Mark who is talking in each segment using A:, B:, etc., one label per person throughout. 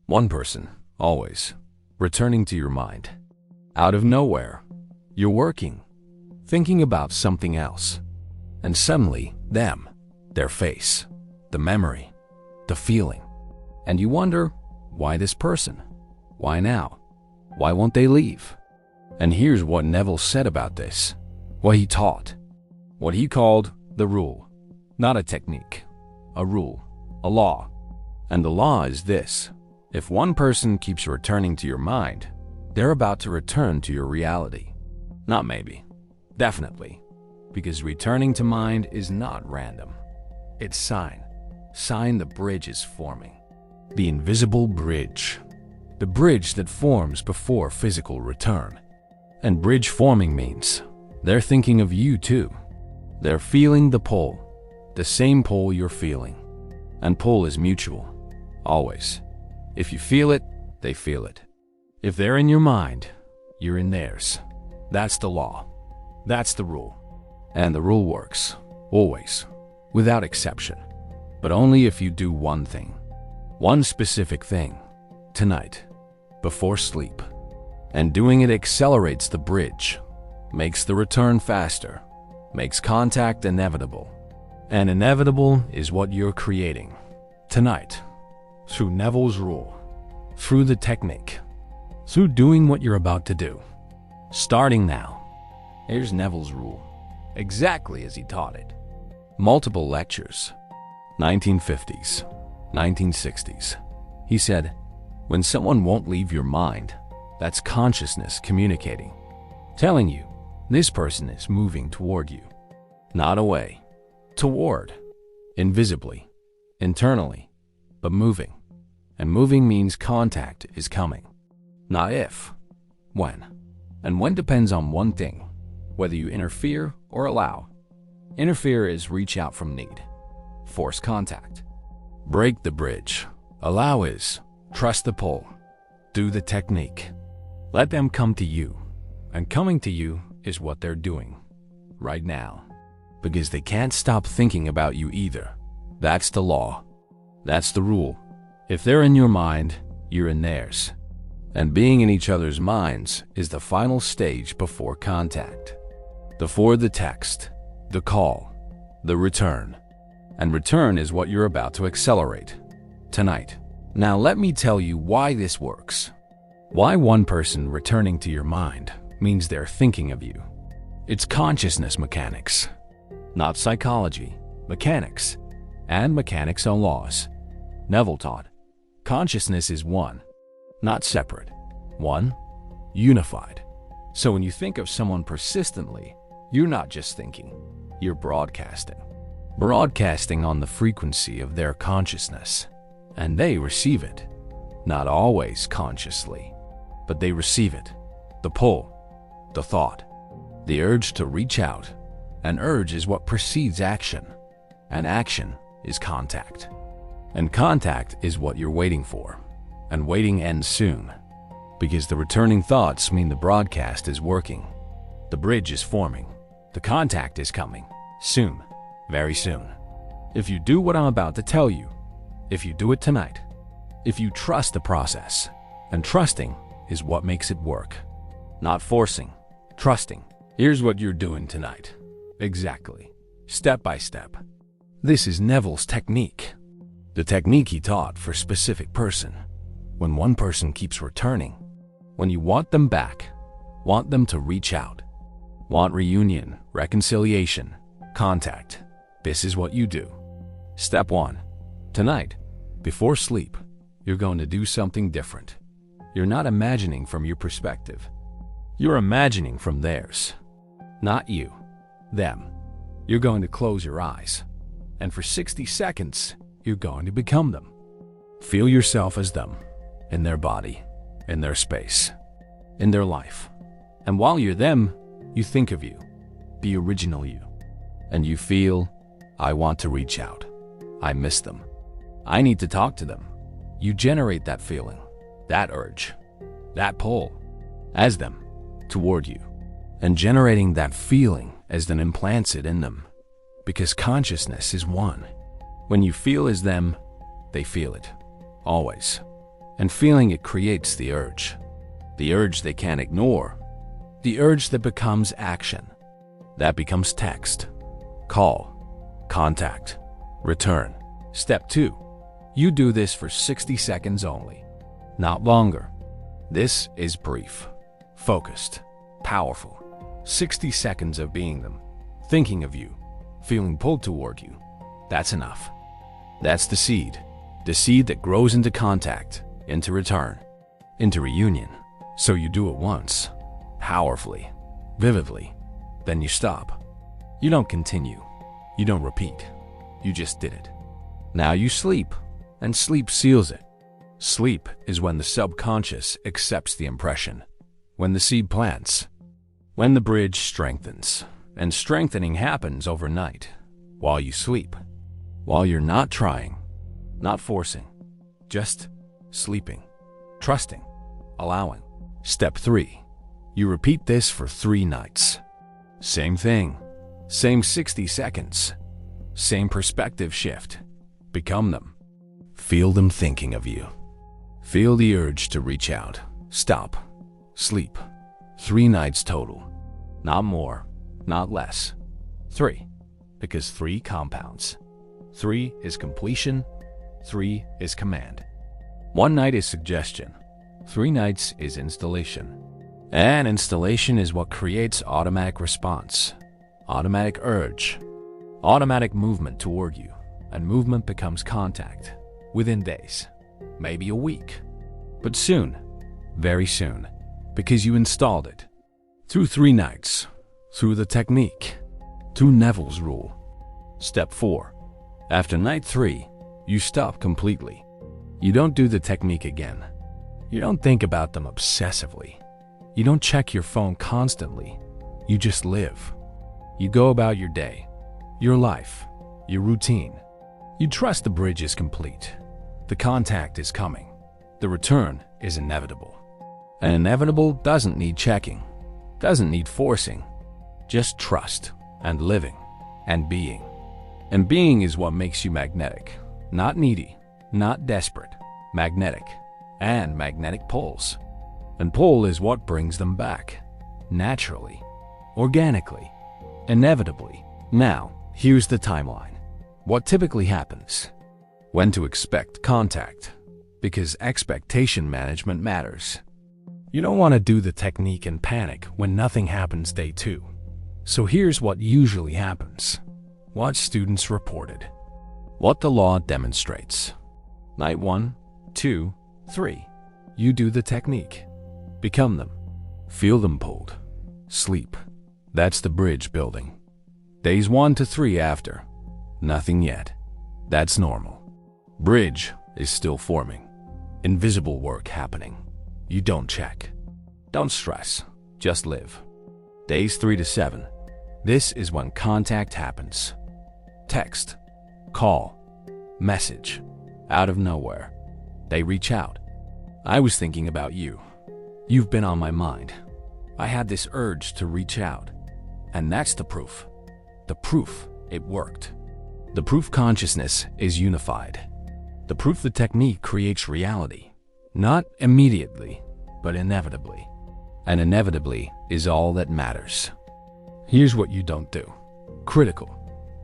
A: One person, always, returning to your mind. Out of nowhere, you're working, thinking about something else, and suddenly, them, their face, the memory, the feeling, and you wonder, why this person? Why now? Why won't they leave? And here's what Neville said about this, what he taught, what he called the rule, not a technique, a rule, a law. And the law is this: if one person keeps returning to your mind, they're about to return to your reality. Not maybe, definitely, because returning to mind is not random. It's sign the bridge is forming. The invisible bridge. The bridge that forms before physical return. And bridge forming means they're thinking of you too. They're feeling the pull, the same pull you're feeling. And pull is mutual, always. If you feel it, they feel it. If they're in your mind, you're in theirs. That's the law. That's the rule. And the rule works, always, without exception. But only if you do one thing. One specific thing, tonight, before sleep. And doing it accelerates the bridge, makes the return faster, makes contact inevitable. And inevitable is what you're creating, tonight, through Neville's rule, through the technique, through doing what you're about to do. Starting now. Here's Neville's rule, exactly as he taught it. Multiple lectures, 1950s, 1960s. He said, when someone won't leave your mind, that's consciousness communicating, telling you this person is moving toward you, not away, toward, invisibly, internally, but moving. And moving means contact is coming. Not if, when. And when depends on one thing, whether you interfere or allow. Interfere is reach out from need. Force contact. Break the bridge. Allow is trust the pull. Do the technique. Let them come to you. And coming to you is what they're doing right now. Because they can't stop thinking about you either. That's the law. That's the rule. If they're in your mind, you're in theirs. And being in each other's minds is the final stage before contact. Before the text, the call, the return. And return is what you're about to accelerate tonight. Now let me tell you why this works. Why one person returning to your mind means they're thinking of you. It's consciousness mechanics, not psychology, mechanics, and mechanics are laws. Neville taught, consciousness is one, not separate. One, unified. So when you think of someone persistently, you're not just thinking, you're broadcasting. Broadcasting on the frequency of their consciousness. And they receive it. Not always consciously, but they receive it. The pull, the thought, the urge to reach out. An urge is what precedes action. And action is contact. And contact is what you're waiting for. And waiting ends soon. Because the returning thoughts mean the broadcast is working. The bridge is forming. The contact is coming. Soon. Very soon. If you do what I'm about to tell you, if you do it tonight, if you trust the process, and trusting is what makes it work. Not forcing, trusting. Here's what you're doing tonight. Exactly. Step by step. This is Neville's technique. The technique he taught for a specific person. When one person keeps returning, when you want them back, want them to reach out, want reunion, reconciliation, contact, this is what you do. Step 1. Tonight, before sleep, you're going to do something different. You're not imagining from your perspective. You're imagining from theirs. Not you, them. You're going to close your eyes, and for 60 seconds, you're going to become them. Feel yourself as them, in their body, in their space, in their life. And while you're them, you think of you, the original you. And you feel, I want to reach out. I miss them. I need to talk to them. You generate that feeling, that urge, that pull, as them, toward you. And generating that feeling as then implants it in them. Because consciousness is one. When you feel as them, they feel it. Always. And feeling it creates the urge they can't ignore, the urge that becomes action, that becomes text, call, contact, return. Step 2. You do this for 60 seconds only, not longer. This is brief, focused, powerful. 60 seconds of being them, thinking of you, feeling pulled toward you. That's enough. That's the seed that grows into contact, into return, into reunion. So you do it once, powerfully, vividly, then you stop. You don't continue. You don't repeat. You just did it. Now you sleep, and sleep seals it. Sleep is when the subconscious accepts the impression, when the seed plants, when the bridge strengthens, and strengthening happens overnight, while you sleep, while you're not trying, not forcing, just sleeping, trusting, allowing. Step 3. You repeat this for 3 nights. Same thing, same 60 seconds, same perspective shift. Become them. Feel them thinking of you. Feel the urge to reach out, stop, sleep. 3 nights total. Not more, not less. 3, because 3 compounds. 3 is completion. 3 is command. 1 night is suggestion. 3 nights is installation. And installation is what creates automatic response, automatic urge, automatic movement toward you. And movement becomes contact within days, maybe a week. But soon, very soon, because you installed it. Through 3 nights, through the technique, through Neville's rule. Step 4. After night 3, you stop completely. You don't do the technique again. You don't think about them obsessively. You don't check your phone constantly. You just live. You go about your day, your life, your routine. You trust the bridge is complete. The contact is coming. The return is inevitable. And inevitable doesn't need checking, doesn't need forcing. Just trust and living and being. And being is what makes you magnetic, not needy, not desperate, magnetic, and magnetic pulls. And pull is what brings them back, naturally, organically, inevitably. Now, here's the timeline. What typically happens? When to expect contact, because expectation management matters. You don't want to do the technique and panic when nothing happens day 2. So here's what usually happens. What students reported. What the law demonstrates. Night 1, 2, 3. You do the technique. Become them. Feel them pulled. Sleep. That's the bridge building. Days 1 to 3 after. Nothing yet. That's normal. Bridge is still forming. Invisible work happening. You don't check. Don't stress. Just live. Days 3 to 7. This is when contact happens. Text, call, message. Out of nowhere. They reach out. I was thinking about you. You've been on my mind. I had this urge to reach out. And that's the proof. The proof it worked. The proof consciousness is unified. The proof the technique creates reality. Not immediately, but inevitably. And inevitably is all that matters. Here's what you don't do. Critical.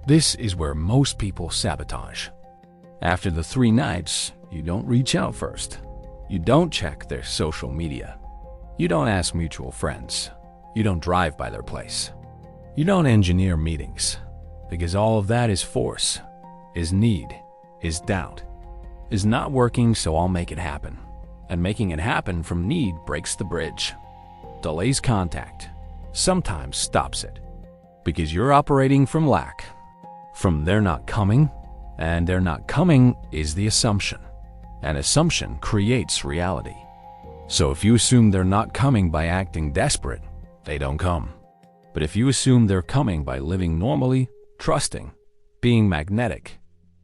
A: This is where most people sabotage. After the 3 nights, you don't reach out first. You don't check their social media. You don't ask mutual friends. You don't drive by their place. You don't engineer meetings. Because all of that is force, is need, is doubt, is not working, so I'll make it happen. And making it happen from need breaks the bridge, delays contact, sometimes stops it. Because you're operating from lack, from they're not coming, and they're not coming is the assumption. An assumption creates reality. So if you assume they're not coming by acting desperate, they don't come. But if you assume they're coming by living normally, trusting, being magnetic,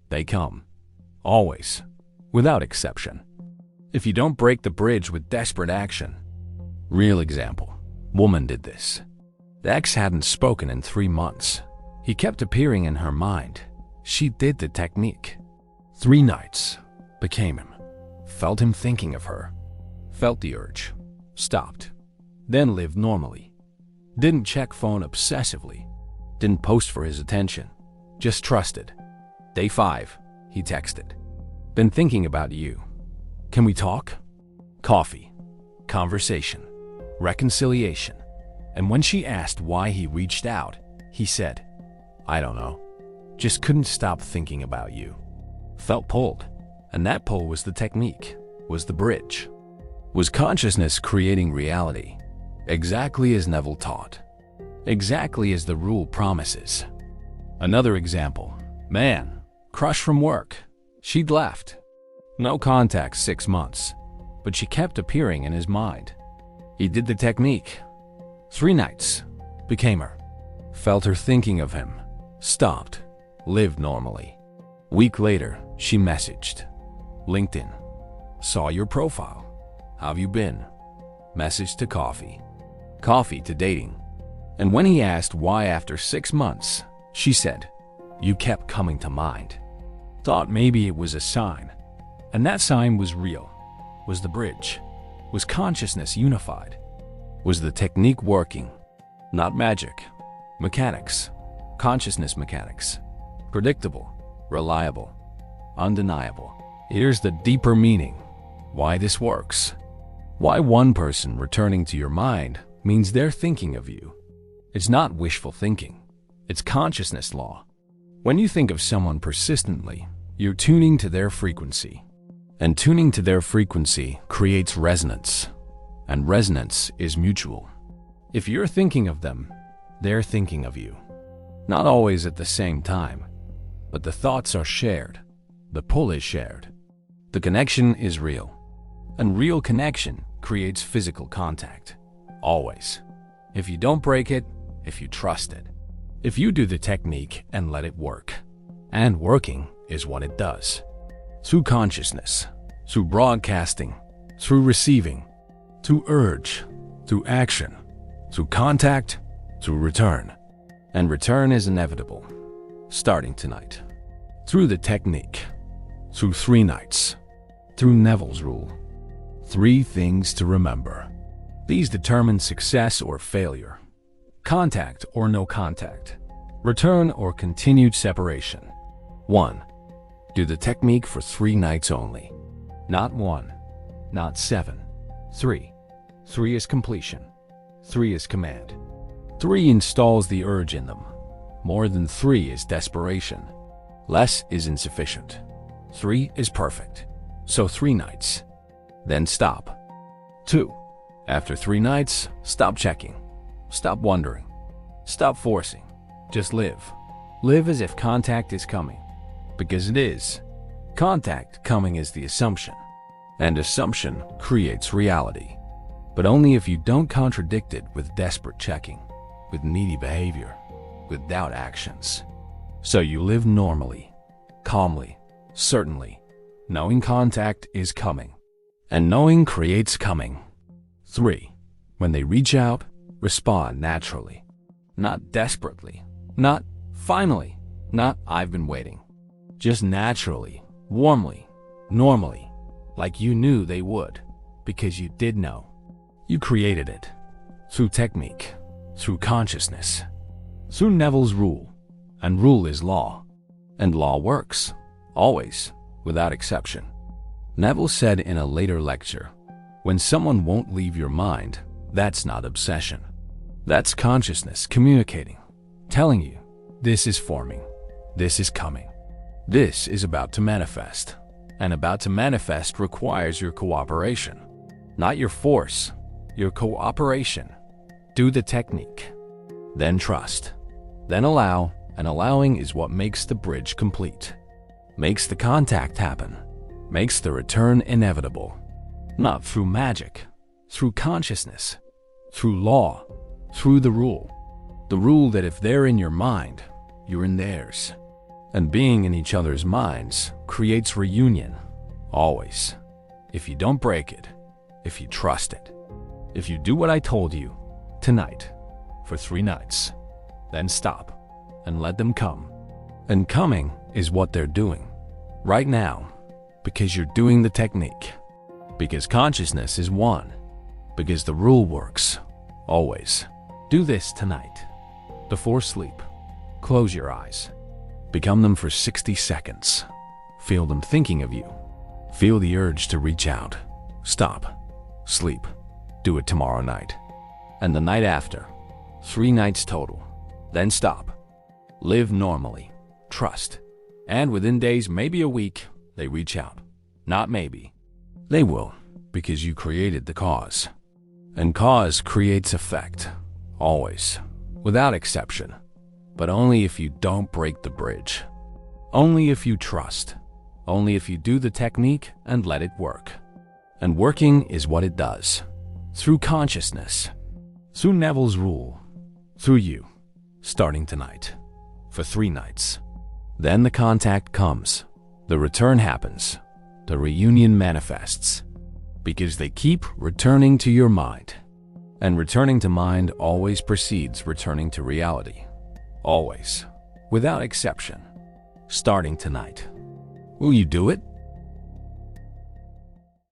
A: they come. Always. Without exception. If you don't break the bridge with desperate action. Real example. Woman did this. The ex hadn't spoken in 3 months. He kept appearing in her mind. She did the technique. 3 nights. Became him. felt him thinking of her, felt the urge, stopped, then lived normally. Didn't check phone obsessively, didn't post for his attention, just trusted. Day 5, he texted. Been thinking about you. Can we talk? Coffee, conversation, reconciliation. And when she asked why he reached out, he said, I don't know. Just couldn't stop thinking about you. Felt pulled. And that pull was the technique, was the bridge. Was consciousness creating reality, exactly as Neville taught, exactly as the rule promises. Another example, man, crush from work. She'd left. No contact 6 months, but she kept appearing in his mind. He did the technique. 3 nights, became her. Felt her thinking of him, stopped, lived normally. Week later, she messaged. LinkedIn. Saw your profile. How have you been? Message to coffee. Coffee to dating. And when he asked why after 6 months, she said, you kept coming to mind. Thought maybe it was a sign. And that sign was real. Was the bridge. Was consciousness unified. Was the technique working? Not magic. Mechanics. Consciousness mechanics. Predictable. Reliable. Undeniable. Here's the deeper meaning. Why this works. Why one person returning to your mind means they're thinking of you. It's not wishful thinking. It's consciousness law. When you think of someone persistently, you're tuning to their frequency. And tuning to their frequency creates resonance. And resonance is mutual. If you're thinking of them, they're thinking of you. Not always at the same time, but the thoughts are shared. The pull is shared. The connection is real. And real connection creates physical contact. Always. If you don't break it, if you trust it. If you do the technique and let it work. And working is what it does. Through consciousness, through broadcasting, through receiving, through urge, through action, through contact, through return. And return is inevitable. Starting tonight. Through the technique. Through 3 nights. Through Neville's rule. 3 things to remember. These determine success or failure. Contact or no contact. Return or continued separation. 1. Do the technique for 3 nights only. Not 1. Not 7. 3. 3 is completion. 3 is command. 3 installs the urge in them. More than 3 is desperation. Less is insufficient. 3 is perfect. So 3 nights. Then stop. 2. After 3 nights, stop checking. Stop wondering. Stop forcing. Just live. Live as if contact is coming. Because it is. Contact coming is the assumption. And assumption creates reality. But only if you don't contradict it with desperate checking, with needy behavior, with doubt actions. So you live normally, calmly, certainly, knowing contact is coming. And knowing creates coming. 3. When they reach out, respond naturally. Not desperately. Not finally. Not I've been waiting. Just naturally, warmly, normally, like you knew they would, because you did know. You created it. Through technique, through consciousness, through Neville's rule. And rule is law. And law works, always, without exception. Neville said in a later lecture, when someone won't leave your mind, that's not obsession. That's consciousness communicating, telling you, this is forming, this is coming, this is about to manifest. And about to manifest requires your cooperation, not your force, your cooperation. Do the technique, then trust, then allow, and allowing is what makes the bridge complete, makes the contact happen, makes the return inevitable. Not through magic, through consciousness, through law, through the rule. The rule that if they're in your mind, you're in theirs. And being in each other's minds creates reunion, always. If you don't break it, if you trust it, if you do what I told you, tonight, for 3 nights, then stop and let them come. And coming is what they're doing, right now, because you're doing the technique. Because consciousness is one. Because the rule works. Always. Do this tonight. Before sleep, close your eyes. Become them for 60 seconds. Feel them thinking of you. Feel the urge to reach out. Stop. Sleep. Do it tomorrow night. And the night after. 3 nights total. Then stop. Live normally. Trust. And within days, maybe a week, they reach out. Not maybe. They will, because you created the cause. And cause creates effect. Always. Without exception. But only if you don't break the bridge. Only if you trust. Only if you do the technique and let it work. And working is what it does. Through consciousness. Through Neville's rule. Through you. Starting tonight. For 3 nights. Then the contact comes. The return happens. The reunion manifests. Because they keep returning to your mind. And returning to mind always precedes returning to reality. Always. Without exception. Starting tonight. Will you do it?